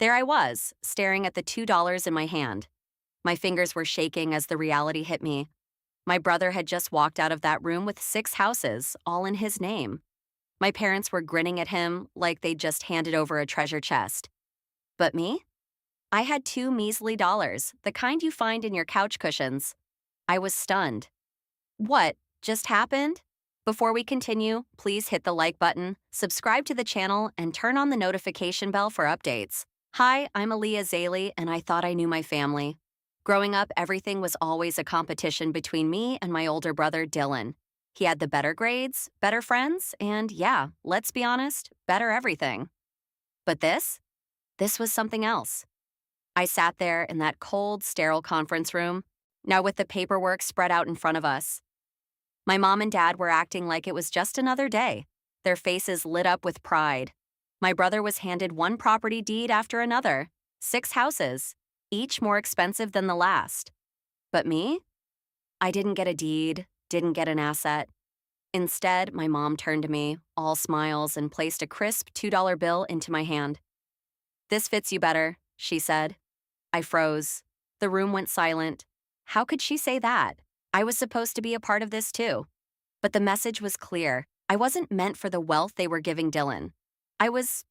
There I was, staring at the $2 in my hand. My fingers were shaking as the reality hit me. My brother had just walked out of that room with 6 houses, all in his name. My parents were grinning at him like they'd just handed over a treasure chest. But me? I had 2 measly dollars, the kind you find in your couch cushions. I was stunned. What just happened? Before we continue, please hit the like button, subscribe to the channel, and turn on the notification bell for updates. Hi, I'm Aaliyah Zaley, and I thought I knew my family. Growing up, everything was always a competition between me and my older brother, Dylan. He had the better grades, better friends, and yeah, let's be honest, better everything. But this was something else. I sat there in that cold, sterile conference room, now with the paperwork spread out in front of us. My mom and dad were acting like it was just another day, their faces lit up with pride. My brother was handed one property deed after another, 6 houses, each more expensive than the last. But me? I didn't get a deed, didn't get an asset. Instead, my mom turned to me, all smiles, and placed a crisp $2 bill into my hand. "This fits you better," she said. I froze. The room went silent. How could she say that? I was supposed to be a part of this too. But the message was clear. I wasn't meant for the wealth they were giving Dylan. I was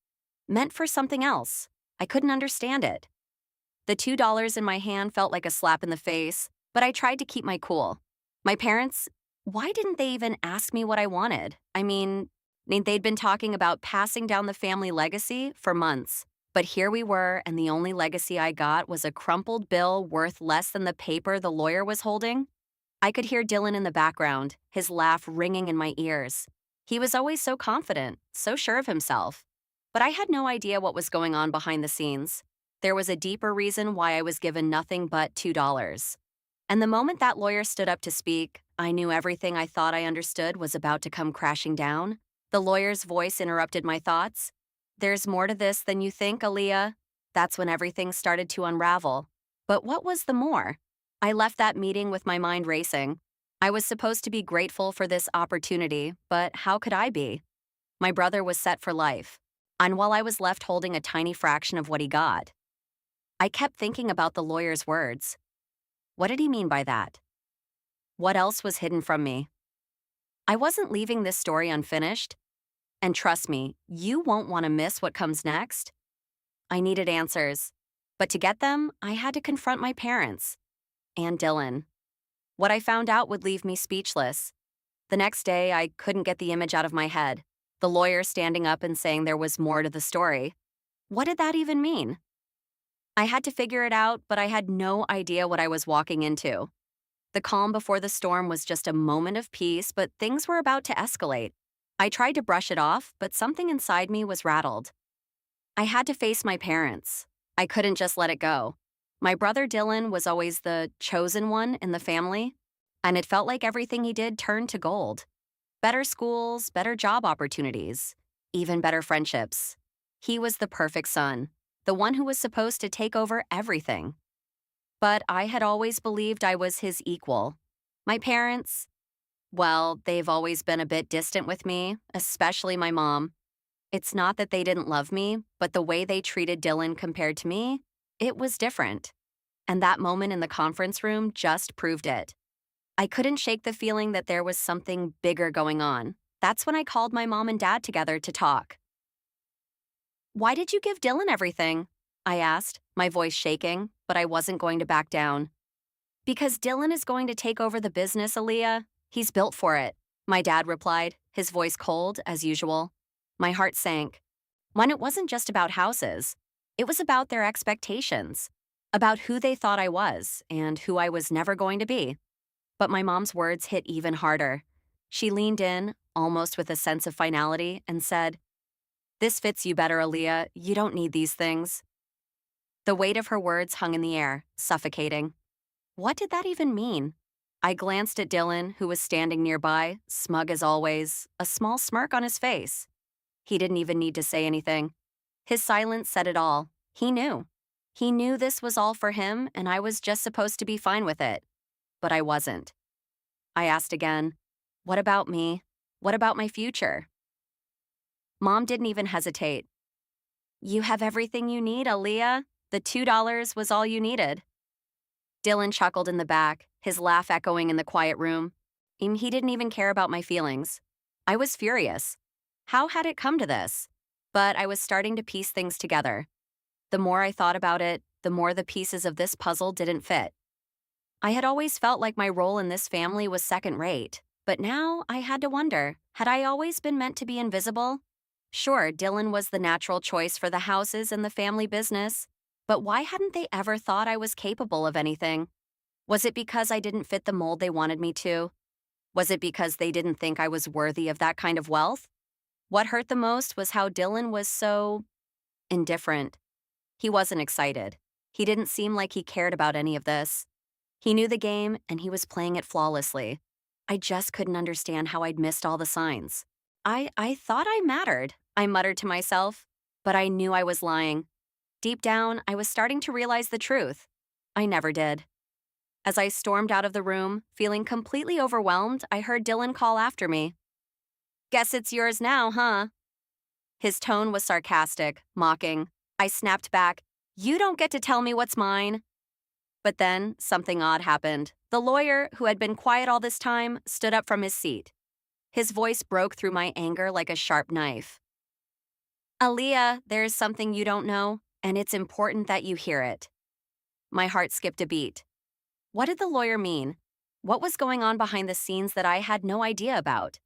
meant for something else. I couldn't understand it. The $2 in my hand felt like a slap in the face, but I tried to keep my cool. My parents, why didn't they even ask me what I wanted? I mean, they'd been talking about passing down the family legacy for months. But here we were, and the only legacy I got was a crumpled bill worth less than the paper the lawyer was holding. I could hear Dylan in the background, his laugh ringing in my ears. He was always so confident, so sure of himself. But I had no idea what was going on behind the scenes. There was a deeper reason why I was given nothing but $2. And the moment that lawyer stood up to speak, I knew everything I thought I understood was about to come crashing down. The lawyer's voice interrupted my thoughts. "There's more to this than you think, Aaliyah." That's when everything started to unravel. But what was the more? I left that meeting with my mind racing. I was supposed to be grateful for this opportunity, but how could I be? My brother was set for life, and while I was left holding a tiny fraction of what he got, I kept thinking about the lawyer's words. What did he mean by that? What else was hidden from me? I wasn't leaving this story unfinished. And trust me, you won't want to miss what comes next. I needed answers. But to get them, I had to confront my parents. And Dylan. What I found out would leave me speechless. The next day, I couldn't get the image out of my head. The lawyer standing up and saying there was more to the story. What did that even mean? I had to figure it out, but I had no idea what I was walking into. The calm before the storm was just a moment of peace, but things were about to escalate. I tried to brush it off, but something inside me was rattled. I had to face my parents. I couldn't just let it go. My brother Dylan was always the chosen one in the family, and it felt like everything he did turned to gold. Better schools, better job opportunities, even better friendships. He was the perfect son, the one who was supposed to take over everything. But I had always believed I was his equal. My parents, well, they've always been a bit distant with me, especially my mom. It's not that they didn't love me, but the way they treated Dylan compared to me, it was different. And that moment in the conference room just proved it. I couldn't shake the feeling that there was something bigger going on. That's when I called my mom and dad together to talk. "Why did you give Dylan everything?" I asked, my voice shaking, but I wasn't going to back down. "Because Dylan is going to take over the business, Aaliyah. He's built for it," my dad replied, his voice cold as usual. My heart sank. When it wasn't just about houses, it was about their expectations, about who they thought I was and who I was never going to be. But my mom's words hit even harder. She leaned in, almost with a sense of finality, and said, "This fits you better, Aaliyah. You don't need these things." The weight of her words hung in the air, suffocating. What did that even mean? I glanced at Dylan, who was standing nearby, smug as always, a small smirk on his face. He didn't even need to say anything. His silence said it all. He knew. He knew this was all for him, and I was just supposed to be fine with it. But I wasn't. I asked again, "What about me? What about my future?" Mom didn't even hesitate. You have everything you need, Aaliyah. The $2 was all you needed. Dylan chuckled in the back, his laugh echoing in the quiet room. He didn't even care about my feelings. I was furious. How had it come to this? But I was starting to piece things together. The more I thought about it, the more the pieces of this puzzle didn't fit. I had always felt like my role in this family was second rate, but now I had to wonder, had I always been meant to be invisible? Sure, Dylan was the natural choice for the houses and the family business, but why hadn't they ever thought I was capable of anything? Was it because I didn't fit the mold they wanted me to? Was it because they didn't think I was worthy of that kind of wealth? What hurt the most was how Dylan was so indifferent. He wasn't excited. He didn't seem like he cared about any of this. He knew the game, and he was playing it flawlessly. I just couldn't understand how I'd missed all the signs. I thought I mattered, I muttered to myself, but I knew I was lying. Deep down, I was starting to realize the truth. I never did. As I stormed out of the room, feeling completely overwhelmed, I heard Dylan call after me. Guess it's yours now, huh? His tone was sarcastic, mocking. I snapped back, You don't get to tell me what's mine. But then, something odd happened. The lawyer, who had been quiet all this time, stood up from his seat. His voice broke through my anger like a sharp knife. Aaliyah, there's something you don't know, and it's important that you hear it. My heart skipped a beat. What did the lawyer mean? What was going on behind the scenes that I had no idea about?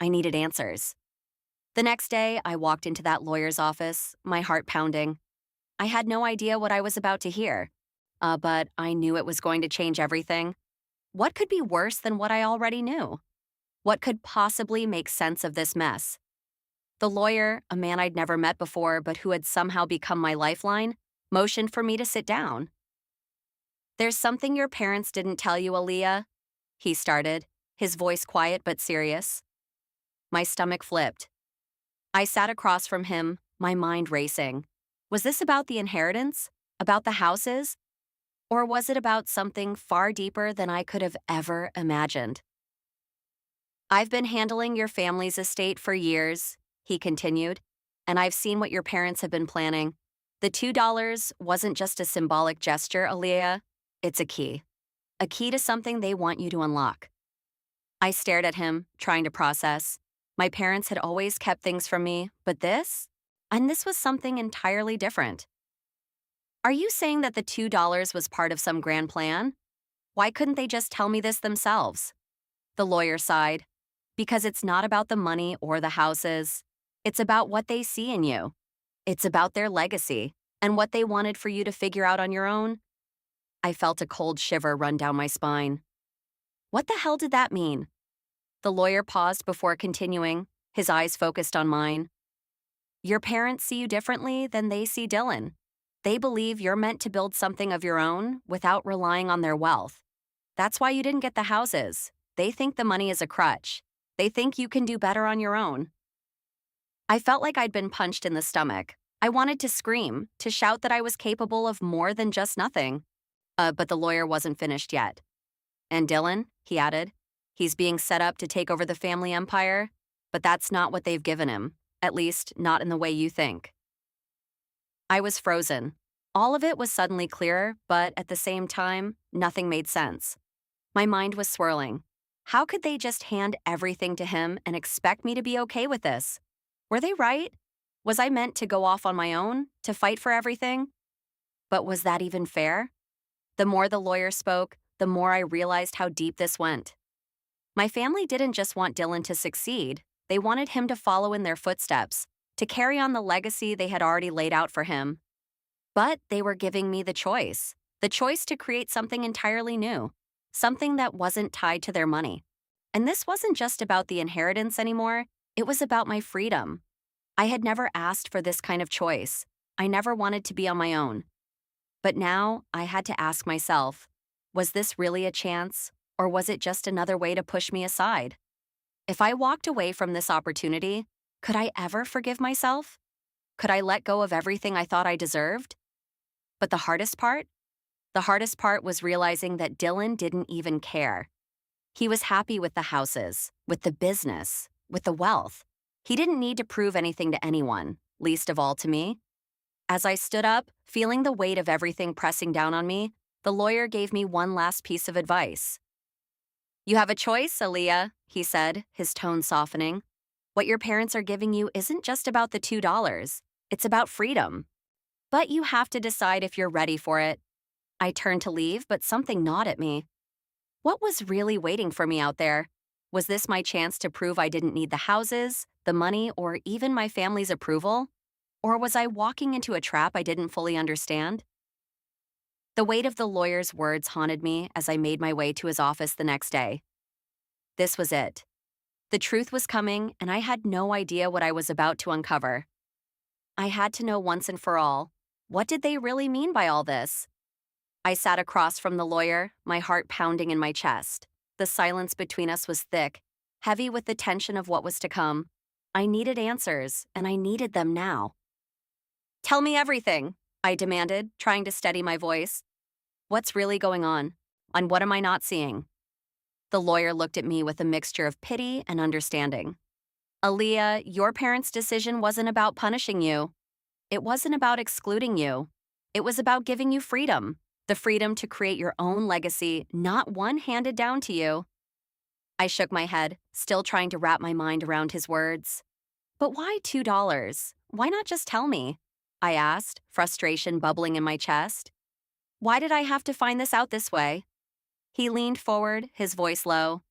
I needed answers. The next day, I walked into that lawyer's office, my heart pounding. I had no idea what I was about to hear, but I knew it was going to change everything. What could be worse than what I already knew? What could possibly make sense of this mess? The lawyer, a man I'd never met before but who had somehow become my lifeline, motioned for me to sit down. There's something your parents didn't tell you, Aaliyah, he started, his voice quiet but serious. My stomach flipped. I sat across from him, my mind racing. Was this about the inheritance? About the houses? Or was it about something far deeper than I could have ever imagined? I've been handling your family's estate for years, he continued, and I've seen what your parents have been planning. The $2 wasn't just a symbolic gesture, Aaliyah. It's a key. A key to something they want you to unlock. I stared at him, trying to process. My parents had always kept things from me, but this? And this was something entirely different. Are you saying that the $2 was part of some grand plan? Why couldn't they just tell me this themselves? The lawyer sighed. Because it's not about the money or the houses. It's about what they see in you. It's about their legacy and what they wanted for you to figure out on your own. I felt a cold shiver run down my spine. What the hell did that mean? The lawyer paused before continuing, his eyes focused on mine. Your parents see you differently than they see Dylan. They believe you're meant to build something of your own without relying on their wealth. That's why you didn't get the houses. They think the money is a crutch. They think you can do better on your own. I felt like I'd been punched in the stomach. I wanted to scream, to shout that I was capable of more than just nothing. But the lawyer wasn't finished yet. And Dylan, he added, he's being set up to take over the family empire, but that's not what they've given him, at least not in the way you think. I was frozen. All of it was suddenly clearer, but at the same time, nothing made sense. My mind was swirling. How could they just hand everything to him and expect me to be okay with this? Were they right? Was I meant to go off on my own, to fight for everything? But was that even fair? The more the lawyer spoke, the more I realized how deep this went. My family didn't just want Dylan to succeed. They wanted him to follow in their footsteps, to carry on the legacy they had already laid out for him. But they were giving me the choice to create something entirely new, something that wasn't tied to their money. And this wasn't just about the inheritance anymore, it was about my freedom. I had never asked for this kind of choice. I never wanted to be on my own. But now I had to ask myself, was this really a chance, or was it just another way to push me aside? If I walked away from this opportunity, could I ever forgive myself? Could I let go of everything I thought I deserved? But the hardest part? The hardest part was realizing that Dylan didn't even care. He was happy with the houses, with the business, with the wealth. He didn't need to prove anything to anyone, least of all to me. As I stood up, feeling the weight of everything pressing down on me, the lawyer gave me one last piece of advice. You have a choice, Aaliyah, he said, his tone softening. What your parents are giving you isn't just about the $2. It's about freedom. But you have to decide if you're ready for it. I turned to leave, but something gnawed at me. What was really waiting for me out there? Was this my chance to prove I didn't need the houses, the money, or even my family's approval? Or was I walking into a trap I didn't fully understand? The weight of the lawyer's words haunted me as I made my way to his office the next day. This was it. The truth was coming, and I had no idea what I was about to uncover. I had to know once and for all, what did they really mean by all this? I sat across from the lawyer, my heart pounding in my chest. The silence between us was thick, heavy with the tension of what was to come. I needed answers, and I needed them now. Tell me everything, I demanded, trying to steady my voice. What's really going on? And what am I not seeing? The lawyer looked at me with a mixture of pity and understanding. Aaliyah, your parents' decision wasn't about punishing you. It wasn't about excluding you. It was about giving you freedom, the freedom to create your own legacy, not one handed down to you. I shook my head, still trying to wrap my mind around his words. But why $2? Why not just tell me? I asked, frustration bubbling in my chest. Why did I have to find this out this way? He leaned forward, his voice low.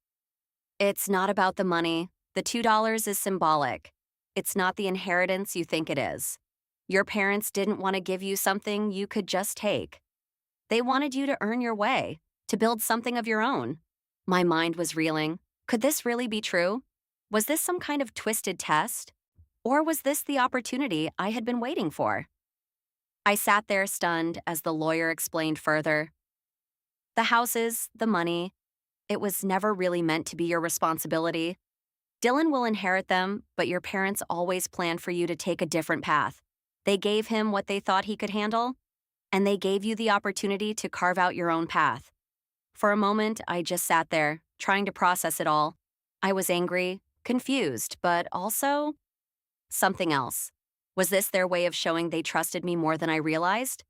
It's not about the money. The $2 is symbolic. It's not the inheritance you think it is. Your parents didn't want to give you something you could just take. They wanted you to earn your way, to build something of your own. My mind was reeling. Could this really be true? Was this some kind of twisted test? Or was this the opportunity I had been waiting for? I sat there stunned as the lawyer explained further. The houses, the money, it was never really meant to be your responsibility. Dylan will inherit them, but your parents always planned for you to take a different path. They gave him what they thought he could handle, and they gave you the opportunity to carve out your own path. For a moment, I just sat there, trying to process it all. I was angry, confused, but also something else. Was this their way of showing they trusted me more than I realized?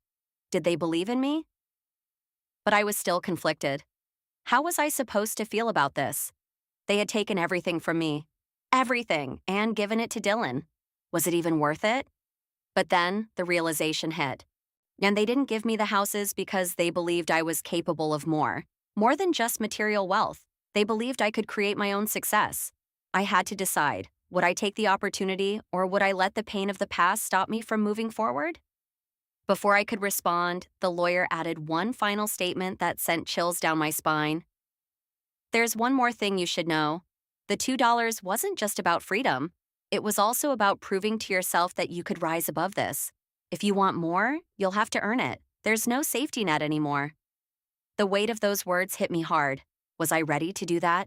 Did they believe in me? But I was still conflicted. How was I supposed to feel about this? They had taken everything from me. Everything, and given it to Dylan. Was it even worth it? But then, the realization hit. And they didn't give me the houses because they believed I was capable of more. More than just material wealth. They believed I could create my own success. I had to decide, would I take the opportunity or would I let the pain of the past stop me from moving forward? Before I could respond, the lawyer added one final statement that sent chills down my spine. There's one more thing you should know. The $2 wasn't just about freedom. It was also about proving to yourself that you could rise above this. If you want more, you'll have to earn it. There's no safety net anymore. The weight of those words hit me hard. Was I ready to do that?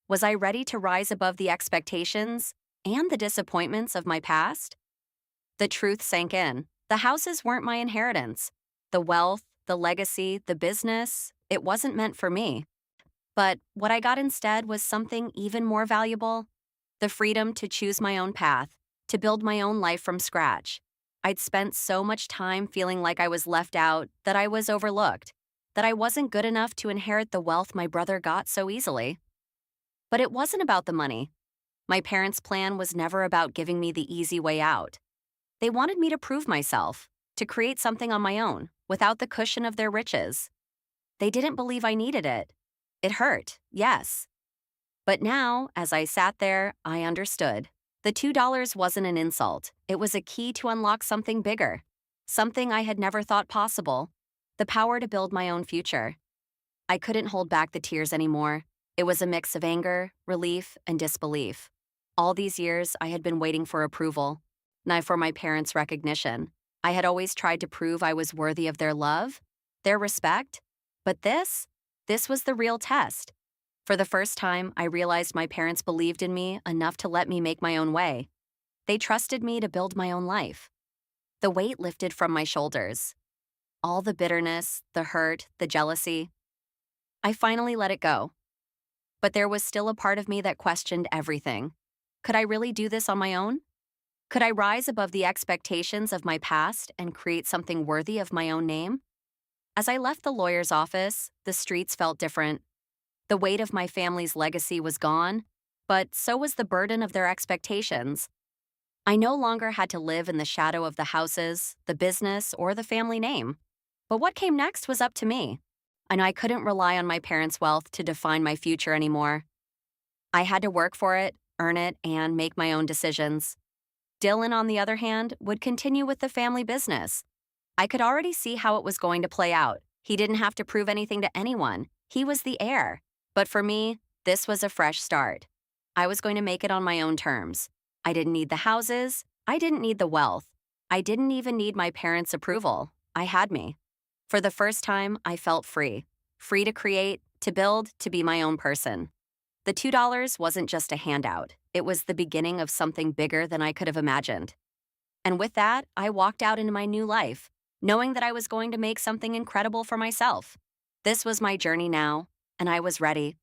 Was I ready to rise above the expectations and the disappointments of my past? The truth sank in. The houses weren't my inheritance. The wealth, the legacy, the business, it wasn't meant for me. But what I got instead was something even more valuable. The freedom to choose my own path, to build my own life from scratch. I'd spent so much time feeling like I was left out, that I was overlooked, that I wasn't good enough to inherit the wealth my brother got so easily. But it wasn't about the money. My parents' plan was never about giving me the easy way out. They wanted me to prove myself, to create something on my own, without the cushion of their riches. They didn't believe I needed it. It hurt, yes. But now, as I sat there, I understood. The $2 wasn't an insult. It was a key to unlock something bigger. Something I had never thought possible. The power to build my own future. I couldn't hold back the tears anymore. It was a mix of anger, relief, and disbelief. All these years, I had been waiting for approval, not for my parents' recognition. I had always tried to prove I was worthy of their love, their respect. But this was the real test. For the first time, I realized my parents believed in me enough to let me make my own way. They trusted me to build my own life. The weight lifted from my shoulders. All the bitterness, the hurt, the jealousy. I finally let it go. But there was still a part of me that questioned everything. Could I really do this on my own? Could I rise above the expectations of my past and create something worthy of my own name? As I left the lawyer's office, the streets felt different. The weight of my family's legacy was gone, but so was the burden of their expectations. I no longer had to live in the shadow of the houses, the business, or the family name. But what came next was up to me, and I couldn't rely on my parents' wealth to define my future anymore. I had to work for it, earn it, and make my own decisions. Dylan, on the other hand, would continue with the family business. I could already see how it was going to play out. He didn't have to prove anything to anyone. He was the heir. But for me, this was a fresh start. I was going to make it on my own terms. I didn't need the houses. I didn't need the wealth. I didn't even need my parents' approval. I had me. For the first time, I felt free. Free to create, to build, to be my own person. The $2 wasn't just a handout. It was the beginning of something bigger than I could have imagined. And with that, I walked out into my new life, knowing that I was going to make something incredible for myself. This was my journey now, and I was ready.